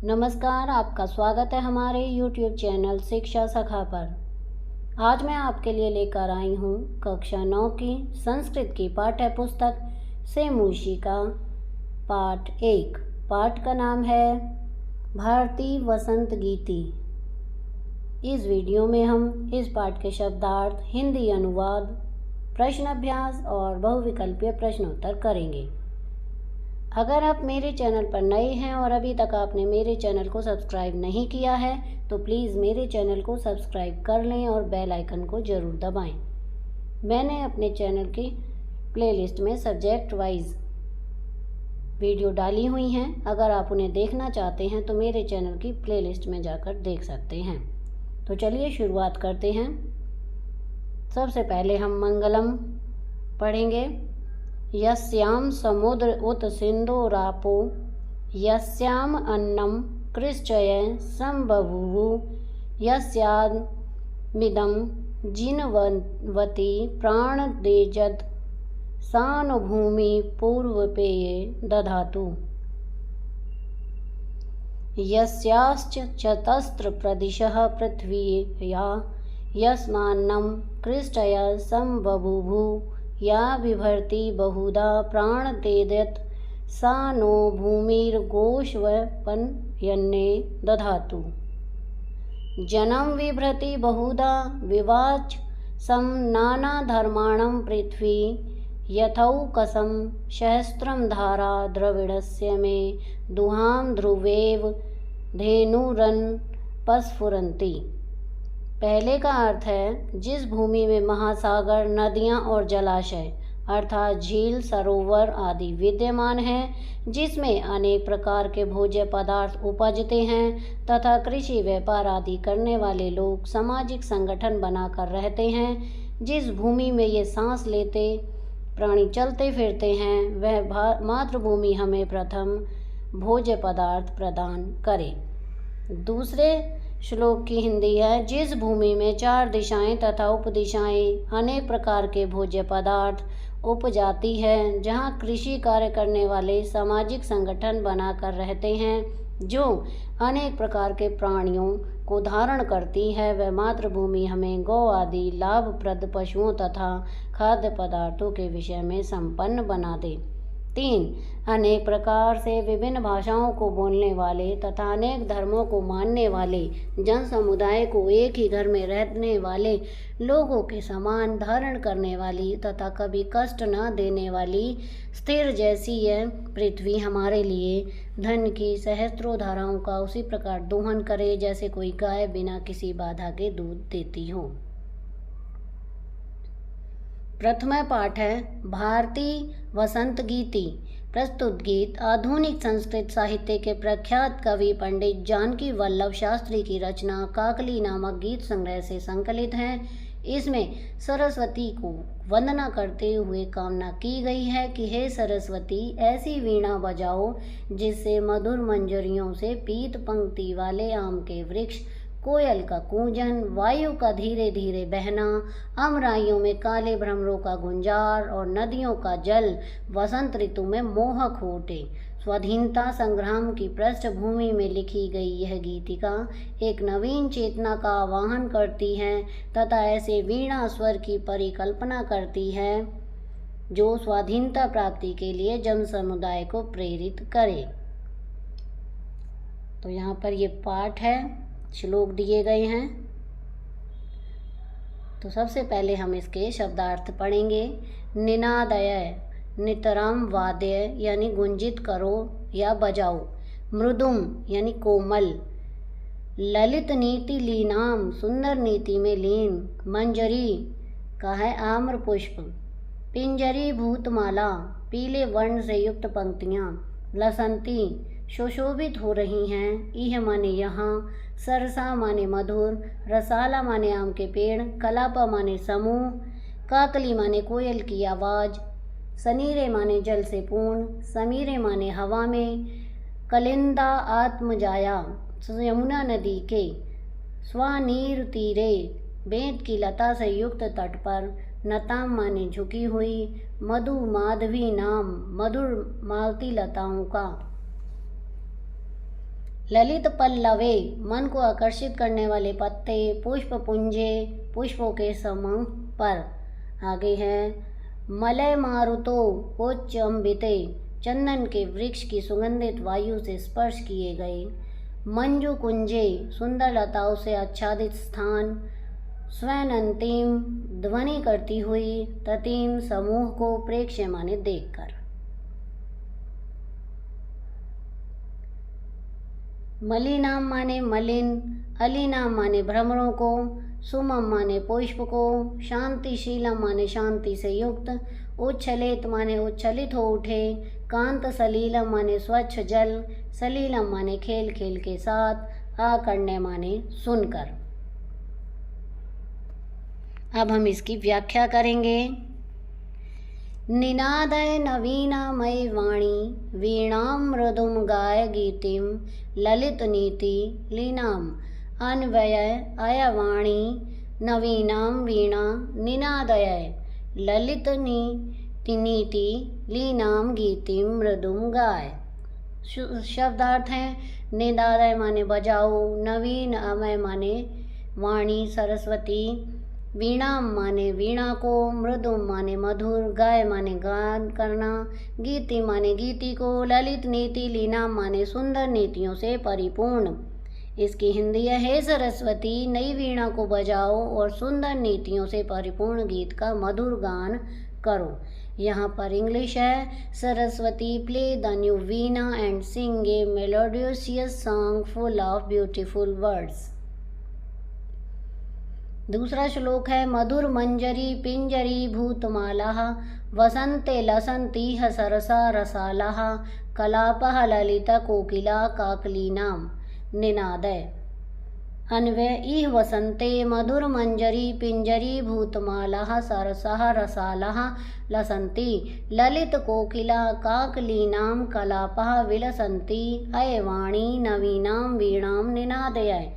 नमस्कार, आपका स्वागत है हमारे YouTube चैनल शिक्षा सखा पर। आज मैं आपके लिए लेकर आई हूँ कक्षा 9 की संस्कृत की पाठ्य पुस्तक से मूषिका पाठ 1। पाठ का नाम है भारती वसंत गीति। इस वीडियो में हम इस पाठ के शब्दार्थ, हिंदी अनुवाद, प्रश्न अभ्यास और बहुविकल्पीय प्रश्नोत्तर करेंगे। अगर आप मेरे चैनल पर नए हैं और अभी तक आपने मेरे चैनल को सब्सक्राइब नहीं किया है तो प्लीज़ मेरे चैनल को सब्सक्राइब कर लें और बेल आइकन को ज़रूर दबाएं। मैंने अपने चैनल की प्लेलिस्ट में सब्जेक्ट वाइज वीडियो डाली हुई हैं। अगर आप उन्हें देखना चाहते हैं तो मेरे चैनल की प्लेलिस्ट में जाकर देख सकते हैं। तो चलिए शुरुआत करते हैं। सबसे पहले हम मंगलम पढ़ेंगे। यस्याम समुद्र उत सिंधुरापो यस्याम अन्नम कृश्चय संबभूव यस्यामिदं जिनवती प्राणदेजत सानुभूमि पूर्वपेये दधातु यस्याश्च चतस्र प्रदिशः पृथ्वीया यस्मान्नं कृष्टय संबभूव या बिभर्ति बहुधा प्राणतेदयत् सा नो भूमिर्गोष्वपन्यन्ने दधातु जनं बिभ्रति बहुधा विवाच सं नानाधर्माणं पृथ्वी यथौकसं सहस्रं धारा द्रविडस्य मे दुहां ध्रुवेव धेनुरन्पस्फुरन्ति। पहले का अर्थ है जिस भूमि में महासागर, नदियाँ और जलाशय अर्थात झील, सरोवर आदि विद्यमान हैं, जिसमें अनेक प्रकार के भोज्य पदार्थ उपजते हैं तथा कृषि, व्यापार आदि करने वाले लोग सामाजिक संगठन बनाकर रहते हैं, जिस भूमि में ये सांस लेते प्राणी चलते फिरते हैं, वह मातृभूमि हमें प्रथम भोज्य पदार्थ प्रदान करे। दूसरे श्लोक की हिंदी है। जिस भूमि में चार दिशाएं तथा उपदिशाएं अनेक प्रकार के भोज्य पदार्थ उपजाती है, जहां कृषि कार्य करने वाले सामाजिक संगठन बनाकर रहते हैं, जो अनेक प्रकार के प्राणियों को धारण करती है, वह मातृभूमि हमें गौ आदि लाभप्रद पशुओं तथा खाद्य पदार्थों के विषय में संपन्न बना दे। 3. अनेक प्रकार से विभिन्न भाषाओं को बोलने वाले तथा अनेक धर्मों को मानने वाले जन समुदाय को एक ही घर में रहने वाले लोगों के समान धारण करने वाली तथा कभी कष्ट न देने वाली स्थिर जैसी यह पृथ्वी हमारे लिए धन की सहस्त्रों धाराओं का उसी प्रकार दोहन करे जैसे कोई गाय बिना किसी बाधा के दूध देती हो। प्रथम पाठ है भारती वसंत गीति। प्रस्तुत गीत आधुनिक संस्कृत साहित्य के प्रख्यात कवि पंडित जानकी वल्लभ शास्त्री की रचना काकली नामक गीत संग्रह से संकलित है। इसमें सरस्वती को वंदना करते हुए कामना की गई है कि हे सरस्वती, ऐसी वीणा बजाओ जिससे मधुर मंजरियों से पीत पंक्ति वाले आम के वृक्ष, कोयल का कूंजन, वायु का धीरे धीरे बहना, अमराइयों में काले भ्रमरों का गुंजार और नदियों का जल वसंत ऋतु में मोहक हो उठे। स्वाधीनता संग्राम की पृष्ठभूमि में लिखी गई यह गीतिका एक नवीन चेतना का आवाहन करती है तथा ऐसे वीणा स्वर की परिकल्पना करती है जो स्वाधीनता प्राप्ति के लिए जन समुदाय को प्रेरित करे। तो यहाँ पर ये पाठ है, श्लोक दिए गए हैं। तो सबसे पहले हम इसके शब्दार्थ पढ़ेंगे। निनादय, नितराम वाद्य यानी गुंजित करो या बजाओ। मृदुम यानी कोमल। ललित नीति लीनाम, सुंदर नीति में लीन। मंजरी का है आम्र पुष्प। पिंजरी भूतमाला, पीले वर्ण से युक्त पंक्तियाँ। लसंती, सुशोभित हो रही हैं। इह माने यहाँ, सरसा माने मधुर, रसाला माने आम के पेड़, कलापा माने समूह, काकली माने कोयल की आवाज़, सनीरे माने जल से पूर्ण, समीरे माने हवा में, कलिंदा आत्मजाया यमुना नदी के, स्वानीर तीरे बेंत की लता से युक्त तट पर, नताम माने झुकी हुई, मधु माधवी नाम मधुर मालती लताओं का। ललित पल्लवे, मन को आकर्षित करने वाले पत्ते, पुष्प पुंजे, पुष्पों के समूह पर। आगे है मलय मारुतो उच्च अम्बिते, चंदन के वृक्ष की सुगंधित वायु से स्पर्श किए गए। मंजू कुंजे, सुंदर लताओं से आच्छादित स्थान। स्वयं अंतिम, ध्वनि करती हुई ततीम समूह को प्रेक्ष्य माने देखकर। मलिनाम माने मलिन, अलीनाम माने भ्रमरों को, सुमम माने पुष्प को, शांतिशीलम माने शांति से युक्त, उच्छलित माने उच्छलित हो उठे, कांत सलीलम माने स्वच्छ जल, सलीलम माने खेल खेल के साथ, आकर्ण्य माने सुनकर। अब हम इसकी व्याख्या करेंगे। निनादय नवीनामय वाणी, वीणां मृदुम गाय गीतिम, ललित नीति लीनाम, अन्वय अयवाणी, नवीनां वीणा निनादय, ललित नीति लीनाम गीतिम मृदुम गाय। शब्दार्थ हैं निनादय माने बजाओ, नवीन अमय माने वाणी सरस्वती, वीणा माने वीणा को, मृदु माने मधुर, गाय माने गान करना, गीति माने गीति को, ललित नीति लीना माने सुंदर नीतियों से परिपूर्ण। इसकी हिंदी है, हे सरस्वती नई वीणा को बजाओ और सुंदर नीतियों से परिपूर्ण गीत का मधुर गान करो। यहाँ पर इंग्लिश है, Saraswati play the new Veena and Singh A melodious song full of beautiful words. दूसरा श्लोक है, मधुर मंजरी पिंजरी भूतमालाः, वसंते लसन्तीह सरसा रसालाः, कलापः ललिता कोकिला काकलीनाम निनादय। अन्वय इह वसंते मधुर मंजरी पिंजरी भूतमालाः सरसः रसालाः लसन्ति, ललित कोकिला काकलीनाम कलापः विलसन्ति, अयवाणी नवीनां वीणां निनादय।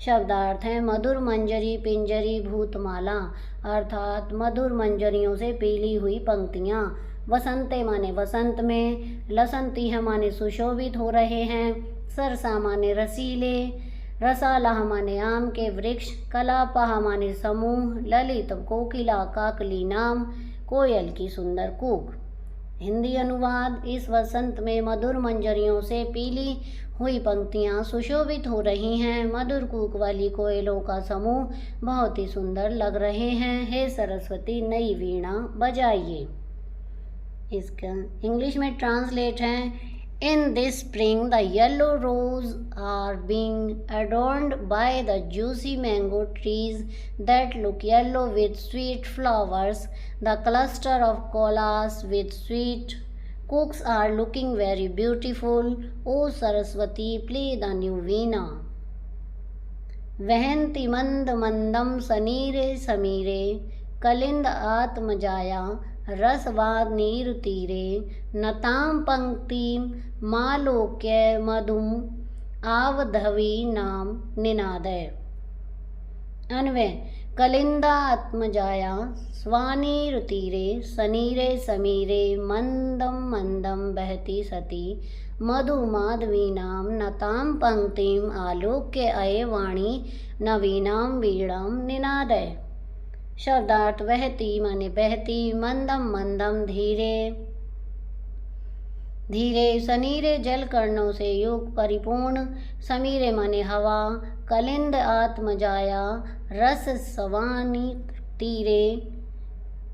शब्दार्थ हैं, मधुर मंजरी पिंजरी भूतमाला, अर्थात मधुर मंजरियों से पीली हुई पंक्तियाँ, वसंते माने वसंत में, लसंती है माने सुशोभित हो रहे हैं, सरसा माने रसीले, रसालाह माने आम के वृक्ष, कलापह माने समूह, ललित कोकिला काकली नाम कोयल की सुंदर कूक। हिंदी अनुवाद, इस वसंत में मधुर मंजरियों से पीली हुई पंक्तियाँ सुशोभित हो रही हैं, मधुर कूक वाली कोयलों का समूह बहुत ही सुंदर लग रहे हैं, हे सरस्वती नई वीणा बजाइए। इसका इंग्लिश में ट्रांसलेट है, In this spring the yellow roses are being adorned by the juicy mango trees that look yellow with sweet flowers. The cluster of kolas with sweet cooks are looking very beautiful. O Saraswati, play the new veena. वहन्ति मंद मंदम सनीरे समीरे, कलिंद आत्मजाया रसवाद नीर तीरे, नताम पंक्तिम मालोक्य मधुम आवधवी नाम निनादय। अन्वय, कलिंदा आत्मजाया स्वानीर तीरे, सनीरे समीरे, मंदम मंदम बहती सती, मधु माधवी नाम नताम पंक्तिम आलोक्य अय वाणी नवीनाम वीणाम निनादय। शब्दार्थ, वहती माने बहती, मंदम मंदम धीरे धीरे, सनीरे जल कर्णों से युक्त परिपूर्ण, समीरे माने हवा, कलिंद आत्मजाया रस सवानी तीरे,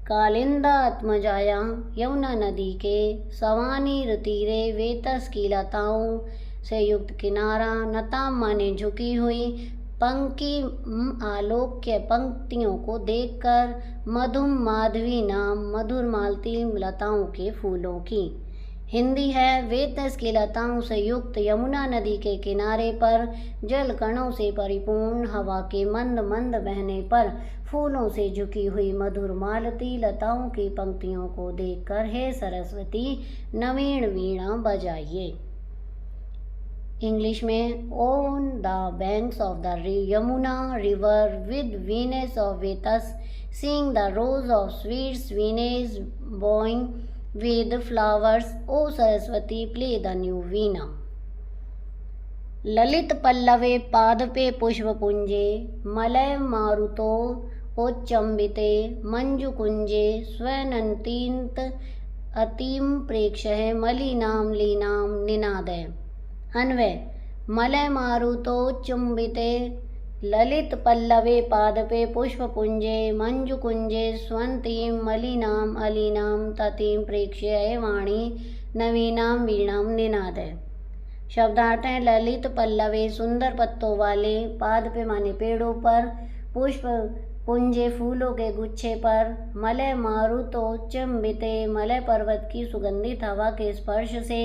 कालिंदा आत्मजाया यमुना नदी के, सवानी तीरे वेतस की लताओं से युक्त किनारा, नताम माने झुकी हुई, पंक्ति आलोक्य पंक्तियों को देखकर, मधुम माधवी नाम मधुर मालती लताओं के फूलों की। हिंदी है, वेतस की लताओं से युक्त यमुना नदी के किनारे पर जल कणों से परिपूर्ण, हवा के मंद मंद बहने पर फूलों से झुकी हुई मधुर मालती लताओं की पंक्तियों को देखकर हे सरस्वती नवीन वीणा बजाइए। इंग्लिश में, on the banks of the Yamuna river with vines of vetas, seeing the rows of sweets vines bowing with flowers, O Saraswati, play the new veena. ललित पल्लवे पादपे पुष्पपुञ्जे मलय मारुतो ओच्चम्बिते मञ्जुकुञ्जे स्वनन्तीन्त अतिं प्रेक्षः मलिनां लीनां निनादय। अन्वय। मलय मारुतोच्चुम्बिते ललित पल्लवे पादपे पुष्पपुञ्जे मञ्जुकुञ्जे स्वन्तीं मलिनां अलीनां ततिं प्रेक्ष्य वाणी नवीनां वीणां निनादय। शब्दार्थ है ललित पल्लवे सुंदर पत्तों वाले, पादपे माने पेड़ों पर, पुष्प पुंजे फूलों के गुच्छे पर, मलय मारुतोच्चम्बिते मलय पर्वत की सुगंधित हवा के स्पर्श से,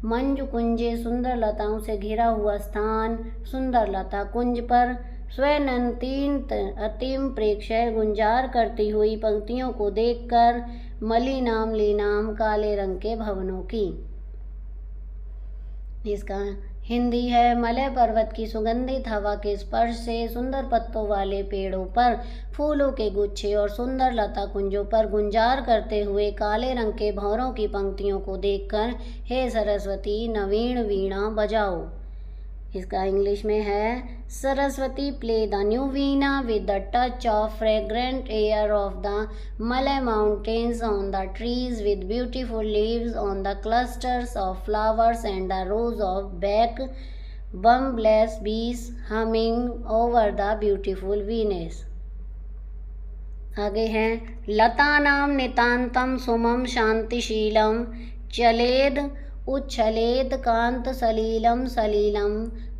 मंजु कुंजे सुंदर लताओं से घिरा हुआ स्थान, सुंदर लता कुंज पर, स्वनंतींत अतिम प्रेक्षय गुंजार करती हुई पंक्तियों को देखकर, मलिनाम लीनाम काले रंग के भवनों की। इसका हिंदी है। मलय पर्वत की सुगंधित हवा के स्पर्श से सुंदर पत्तों वाले पेड़ों पर, फूलों के गुच्छे और सुंदर लता कुंजों पर गुंजार करते हुए काले रंग के भंवरों की पंक्तियों को देखकर हे सरस्वती नवीन वीणा बजाओ। इसका इंग्लिश में है Saraswati play the new veena with the touch of fragrant air of the Malaya mountains on the trees with beautiful leaves on the clusters of flowers and the rows of back bumbles bees humming over the beautiful vines. आगे है लतानाम नितांतम सुमम शांतिशीलम चलेद उच्छलेद कांत सलीलम सलीलम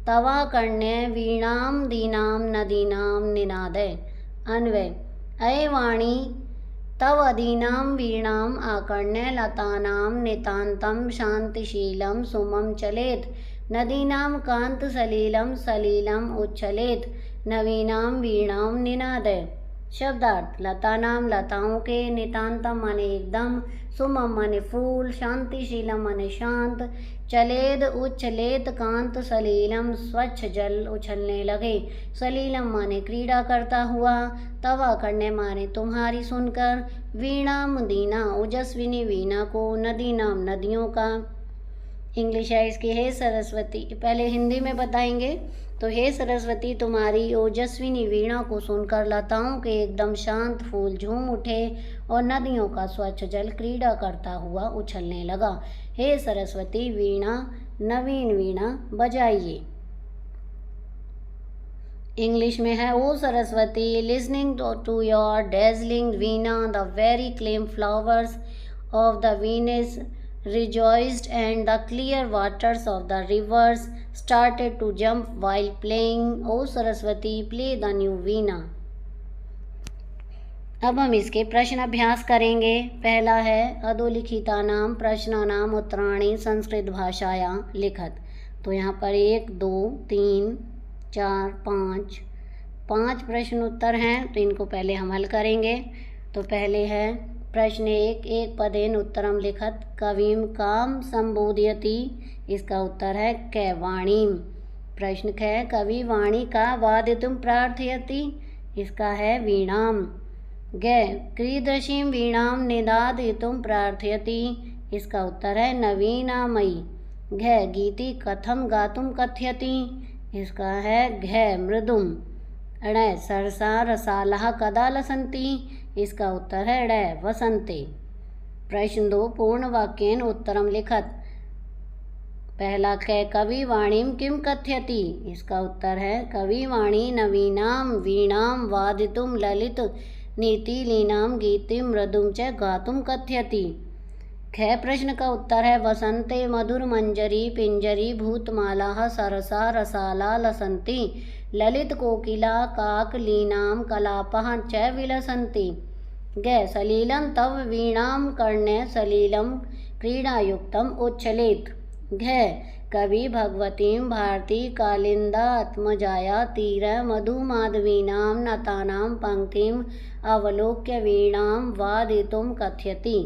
तवा कर्ण्य वीणाम दीनाम नदीनाम निनादय। अन्वय। अय वाणी तव अदीनाम वीणाम आकर्ण्य लतानाम नितांतम शांतिशीलम सुमम चलेत नदीनाम कांत सलीलम सलीलम उच्छलेत नवीनाम वीणाम निनादय। शब्दार्थ लता नाम लताओं के, नितांतम माने एकदम, सुमम माने फूल, शांतिशीलम माने शांत, चलेद उच्छलेत कांत सलीलम स्वच्छ जल उछलने लगे, सलीलम माने क्रीड़ा करता हुआ, तवा करने माने तुम्हारी सुनकर, वीणाम दीना ओजस्विनी वीणा को, नदी नाम नदियों का। इंग्लिश है इसकी। हे सरस्वती, पहले हिंदी में बताएंगे तो हे सरस्वती तुम्हारी ओजस्विनी वीणा को सुनकर लताओं के एकदम शांत फूल झूम उठे और नदियों का स्वच्छ जल क्रीड़ा करता हुआ उछलने लगा। हे सरस्वती वीणा नवीन वीणा बजाइए। इंग्लिश में है O Saraswati listening to your dazzling veena the very claim flowers of the vines rejoiced and the clear waters of the rivers started to jump while playing. O Saraswati, play the new veena. अब हम इसके प्रश्न अभ्यास करेंगे। पहला है अधोलिखिता नाम प्रश्नानाम उत्तराणि संस्कृत भाषाया लिखत। तो यहाँ पर 1 2 3 4 5 प्रश्न उत्तर हैं, तो इनको पहले हम हल करेंगे। तो पहले है प्रश्न 1 एक पदेन उत्तरम लिखत कविम काम संबोधयति। इसका उत्तर है कैवाणीम। प्रश्न ख कवि वाणी का वादितुम प्रार्थयति। इसका है वीणाम। ग कीदृशीं वीणाम निनादयितुम प्रार्थयति। इसका उत्तर है नवीनामयी। घ गीति कथम गातुम कथयति। इसका है घ मृदुम। ण सरसा रसालः कदा लसन्ति। इसका उत्तर है ड़ वसंते। प्रश्न 2 पूर्ण वाक्येन उत्तरम लिखत। पहला क कवि वाणीम किम कथयति। इसका उत्तर है कवि वाणी नवीनाम वीणाम वादितुम ललित नीति लीनाम गीतिम मृदुम च गातुम कथयति। ख प्रश्न का उत्तर है वसंते मधुर मंजरी पिंजरी भूतमाला सरसा रसाला लसंती ललित कोकिला काक लीनाम कलापः च विलसन्ति। ग सलीलं तव वीणां कर्ण्य सलीलं क्रीडायुक्तम उच्छलेत। घ कवि भगवतीं भारती कालिन्दात्मजाया तीर मधुमाधवीनां नतानां पंक्तिम् अवलोक्य वीणां वादितुं कथयति।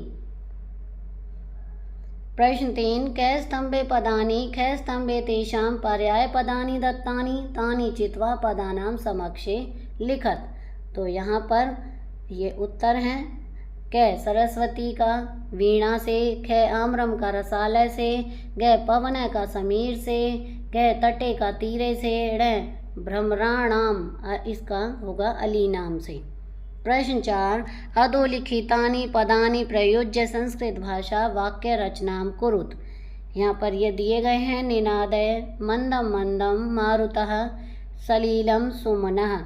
प्रश्न 3 क स्तंभे पदानि ख स्तंभे तेषां पर्यायपदानि दत्तानि तानि चित्वा पदानां समक्षे लिखत। तो यहाँ पर ये उत्तर हैं। क सरस्वती का वीणा से, ख आम्रम का रसालय से, ग पवन का समीर से, ग तटे का तीरे से, ण भ्रमराणाम इसका होगा अली नाम से। प्रश्न 4 अधोलिखितानि पदानि प्रयुज्य संस्कृत भाषा वाक्य रचनाम कुरुत। यहाँ पर ये दिए गए हैं निनादय मंदम मंदम मारुतः सलीलम सुमनः।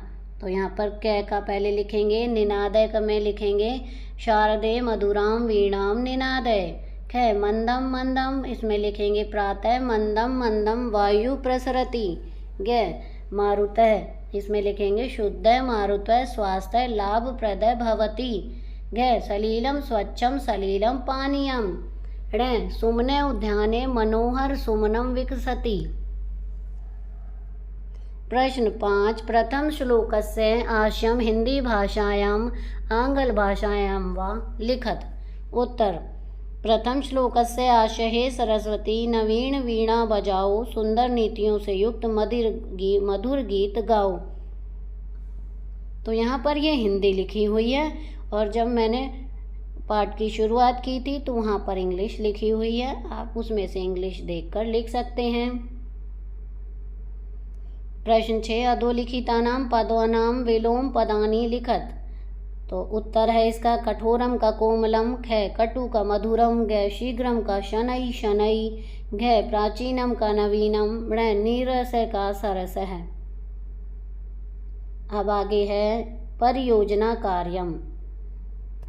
तो यहाँ पर कै का पहले लिखेंगे, निनादय का में लिखेंगे शारदे मधुराम वीणाम निनादय। ख मंदम मंदम इसमें लिखेंगे प्रातः मंदम मंदम वायु प्रसरति। ग मारुतः इसमें लिखेंगे शुद्ध मारुतः स्वास्थ्य लाभप्रद भवति। घ सलीलम स्वच्छम सलीलम पानीयम। ण सुमने उद्याने मनोहर सुमनम विकसति। प्रश्न 5 प्रथम श्लोकस्य आशयं हिंदी भाषायां आंग्ल भाषायां वा लिखत। उत्तर प्रथम श्लोकस्य आशय है सरस्वती नवीन वीणा बजाओ सुंदर नीतियों से युक्त मधुर गीत गाओ। तो यहाँ पर ये हिंदी लिखी हुई है और जब मैंने पाठ की शुरुआत की थी तो वहाँ पर इंग्लिश लिखी हुई है, आप उसमें से इंग्लिश देखकर लिख सकते हैं। प्रश्न 6 अधोलिखितानां पदानां विलोम पदानि लिखत। तो उत्तर है इसका कठोरम का कोमलम, ख कटु का मधुरम, ग शीघ्रम का शनै शनै, घ प्राचीनम का नवीनम, ण नीरस का सरस है। अब आगे है परियोजना कार्यम।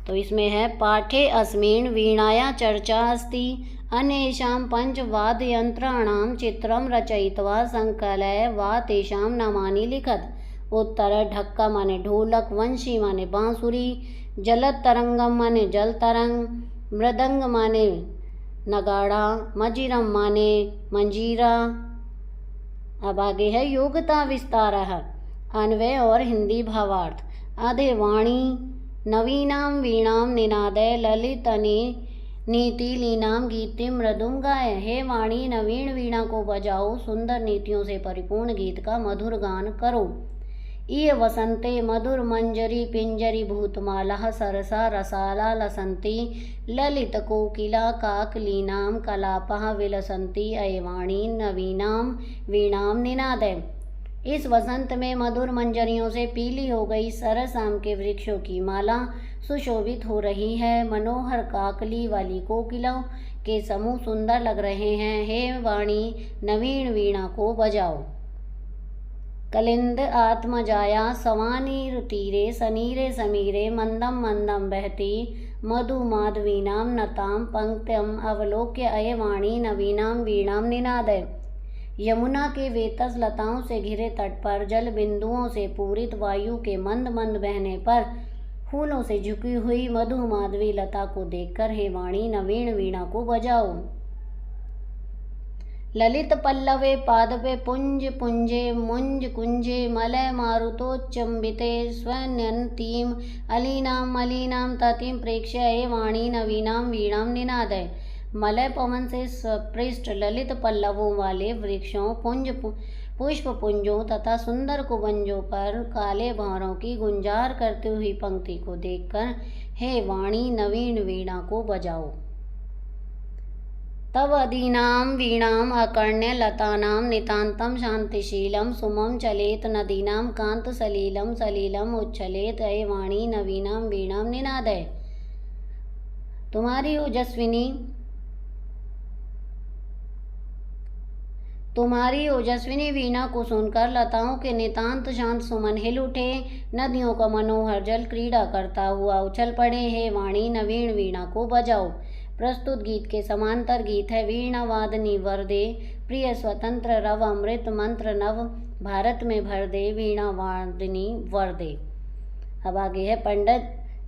तो इसमें है पाठे अस्मिन् वीणाया चर्चा अस्ति अन्येषां पंचवाद्ययंत्राणां चित्रं रचयित्वा संकलय वा तेषां नामानि लिखत। उत्तर ढक्का माने ढोलक, वंशी माने बांसुरी, जलद तरंगम माने जल तरंग, मृदंग माने नगाड़ा, मजीरम माने मंजीरा। अब आगे है योग्यता विस्तारः अन्वय और हिंदी भावार्थ। आधे वाणी नवीनां वीणां निनादय ललितने नीतिलीनां गीतिं मृदुम गाय। हे वाणी नवीन वीणा को बजाओ सुंदर नीतियों से परिपूर्ण गीत का मधुर गान करो। इय वसंते मधुर मंजरी पिंजरी भूतमाला सरसा रसाला लसंती ललित कोकिला काकलीनां कलापः विलसंती अयवाणी नवीनां वीणां निनादय। इस वसंत में मधुर मंजरियों से पीली हो गई सरस आम के वृक्षों की माला सुशोभित हो रही है। मनोहर काकली वाली कोकिलों के समूह सुंदर लग रहे हैं। हे वाणी नवीन वीणा को बजाओ। कलिंद आत्मजाया सवानीर तीरे सनीरे समीरे मंदम मंदम बहती मधु माधवीनां नतां पंक्त्यम अवलोक्य अयवाणी नवीनां वीणां निनादय। यमुना के वेतस लताओं से घिरे तट पर जल बिंदुओं से पूरित वायु के मंद मंद बहने पर फूलों से झुकी हुई मधु माधवी लता को देखकर हे वाणी नवीन वीणा को बजाओ। ललित पल्लवे पादपे पुंज पुंजे मुंज कुंजे मलय मारुतोच्चम्बिते स्वन्यन्तीं अलीनां मलीनां ततिं प्रेक्ष्य हे वाणी नवीनां वीणां निनादय। मलय पवन से स्पृष्ट ललित पल्लवों वाले वृक्षों पुष्प पुंजों तथा सुंदर कुबंजों पर काले भंवरों की गुंजार करती हुई पंक्ति को देखकर हे वाणी नवीन वीणा को बजाओ। तव अदीनां वीणां अकर्ण्य लतानां नितान्तं शांतिशीलं सुमं चलेत नदीनां कांत सलीलं सलीलम उच्छलेत हे वाणी नवीनां वीणां निनादय। तुम्हारी ओजस्विनी वीणा को सुनकर लताओं के नितांत शांत सुमन हिल उठे, नदियों का मनोहर जल क्रीड़ा करता हुआ उछल पड़े। हे वाणी नवीन वीणा को बजाओ। प्रस्तुत गीत के समांतर गीत है वीणा वादनी वरदे प्रिय स्वतंत्र रव अमृत मंत्र नव भारत में भर दे वीणा वादनी वरदे। अब आगे है पंडित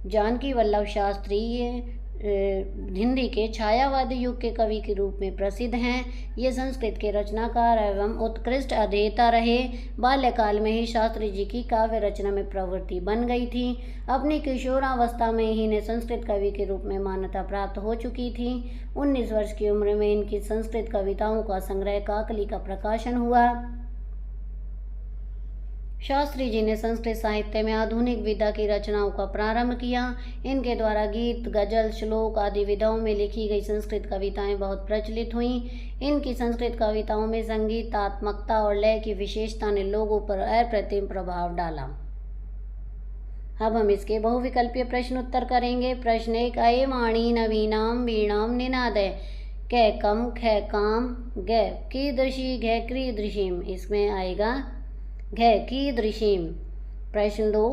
जानकी वल्लभ शास्त्री हिंदी के छायावादी युग के कवि के रूप में प्रसिद्ध हैं। ये संस्कृत के रचनाकार एवं उत्कृष्ट अध्येता रहे। बाल्यकाल में ही शास्त्री जी की काव्य रचना में प्रवृत्ति बन गई थी। अपनी किशोरावस्था में ही इन्हें संस्कृत कवि के रूप में मान्यता प्राप्त हो चुकी थी। 19 वर्ष की उम्र में इनकी संस्कृत कविताओं का संग्रह काकली का प्रकाशन हुआ। शास्त्री जी ने संस्कृत साहित्य में आधुनिक विधा की रचनाओं का प्रारंभ किया। इनके द्वारा गीत, गजल, श्लोक आदि विधाओं में लिखी गई संस्कृत कविताएं बहुत प्रचलित हुईं। इनकी संस्कृत कविताओं में संगीतात्मकता और लय की विशेषता ने लोगों पर अप्रतिम प्रभाव डाला। अब हम इसके बहुविकल्पीय प्रश्न उत्तर करेंगे। प्रश्न 1, अये वाणी नवीनाम वीणाम निनादय कै कम ख काम ग कीदृशी घ क्रीदृशीम। इसमें आएगा घ कीदृशीम। प्रश्न 2,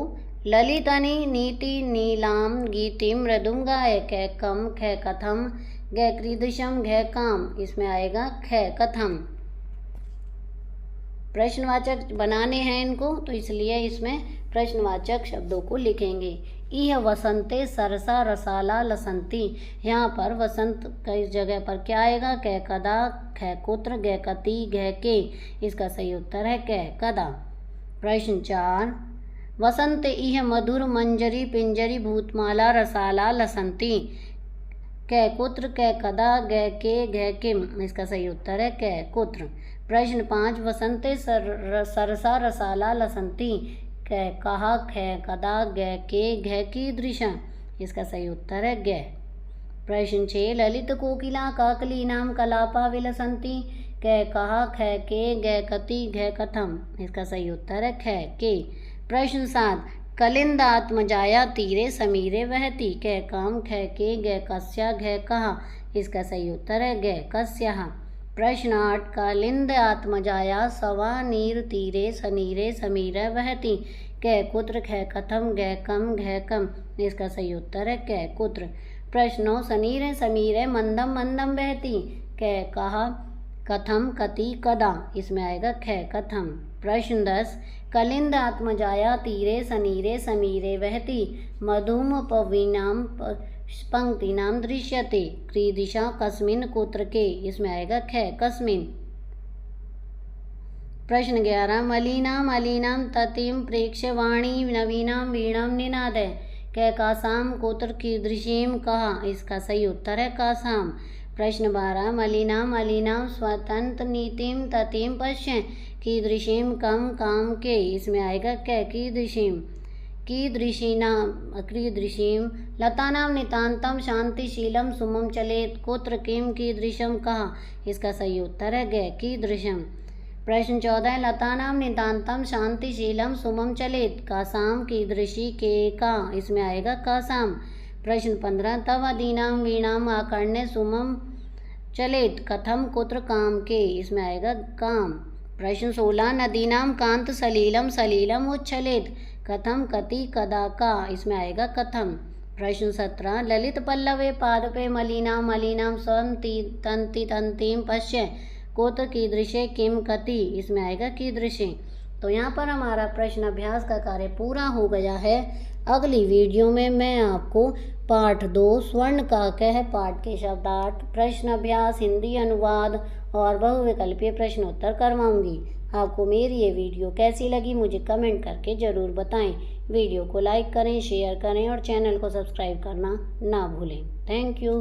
ललितनी नीति नीलाम गीतिम मृदुम गाय कै कम ख कथम ग क्रीदृशम घ काम। इसमें आएगा ख कथम। प्रश्नवाचक बनाने हैं इनको, तो इसलिए इसमें प्रश्नवाचक शब्दों को लिखेंगे। इह वसंते सरसा रसाला लसंती। यहाँ पर वसंत की जगह पर क्या आएगा? कै कदा ख कुत्र ग कति घ के। इसका सही उत्तर है कै कदा। प्रश्न 4, वसंत इह मधुर मंजरी पिंजरी भूतमाला रसाला लसंती कै कुत्र कै कदा ग के घ किम। इसका सही उत्तर है कै कुत्र। प्रश्न 5, वसंते सरसा रसाला लसंती कै कहा ख कदा ग के घ कीदृशा। इसका सही उत्तर है ग। प्रश्न 6, ललित कोकिला काकलीनाम कलापा विलसंती कै कहा ख के ग कति घ कथम। इसका सही उत्तर है ख के। प्रश्न 7, कलिंद आत्मजाया तीरे समीरे वहती कै काम ख के ग कस्या घ कहा। इसका सही उत्तर है ग कस्या। प्रश्न 8, कालिंद आत्मजाया सवा नीर तीरे सनीरे समीर वहती कै कुत्र ख कथम ग कम घ कम। इसका सही उत्तर है कै कुत्र। प्रश्न 9, सनीरे समीरे मंदम मंदम बहती कै कहा कथम कति कदा। इसमें आएगा ख कथम। प्रश्न 10, कलिंद आत्मजाया तीरे सनीरे समीरे वहती मधुम पवीनाम पंक्तिनाम दृश्यते क्रीदिशा कस्मिन कुत्र के। इसमें आएगा ख कस्मिन। प्रश्न 11, मलिनाम अलीनाम ततिम प्रेक्ष्य वाणी नवीनाम वीणाम निनादय कै कासाम कुत्र कीदृशीम कहा। इसका सही उत्तर है कासाम। प्रश्न 12, मलिनाम अलीनाम स्वतंत्र नीतिम ततिम पश्य कीदृशीम कम काम के। इसमें आएगा कै कीदृशीम। कीदृशीनाम क्रीदृशीम लतानाम नितांतम शांतिशीलम सुमम चलेत कुत्र किम कीदृशम कहा। इसका सही उत्तर है ग कीदृशम। प्रश्न 14, लतानाम नितांतम शांतिशीलम सुमम चलेत कासाम कीदृशी के का। इसमें आएगा कासाम। प्रश्न 15, तव अदीनाम वीणाम आकर्ण्य सुमम चलेत कथम कुत्र काम के। इसमें आएगा काम। प्रश्न 16, नदीनाम कांत सलीलम सलीलम उच्छलेत कथम कति कदा का। इसमें आएगा कथम। प्रश्न 17, ललित पल्लवे पादपे मलिनाम मलिनाम संति तंति तंतिम पश्य कोत्र कीदृशे किम कति। इसमें आएगा कीदृशे। तो यहाँ पर हमारा प्रश्न अभ्यास का कार्य पूरा हो गया है। अगली वीडियो में मैं आपको पाठ 2 स्वर्ण का कह पाठ के शब्दार्थ, प्रश्न अभ्यास, हिंदी अनुवाद और बहुविकल्पीय प्रश्नोत्तर करवाऊंगी। आपको मेरी ये वीडियो कैसी लगी मुझे कमेंट करके ज़रूर बताएं। वीडियो को लाइक करें, शेयर करें और चैनल को सब्सक्राइब करना ना भूलें। Thank you.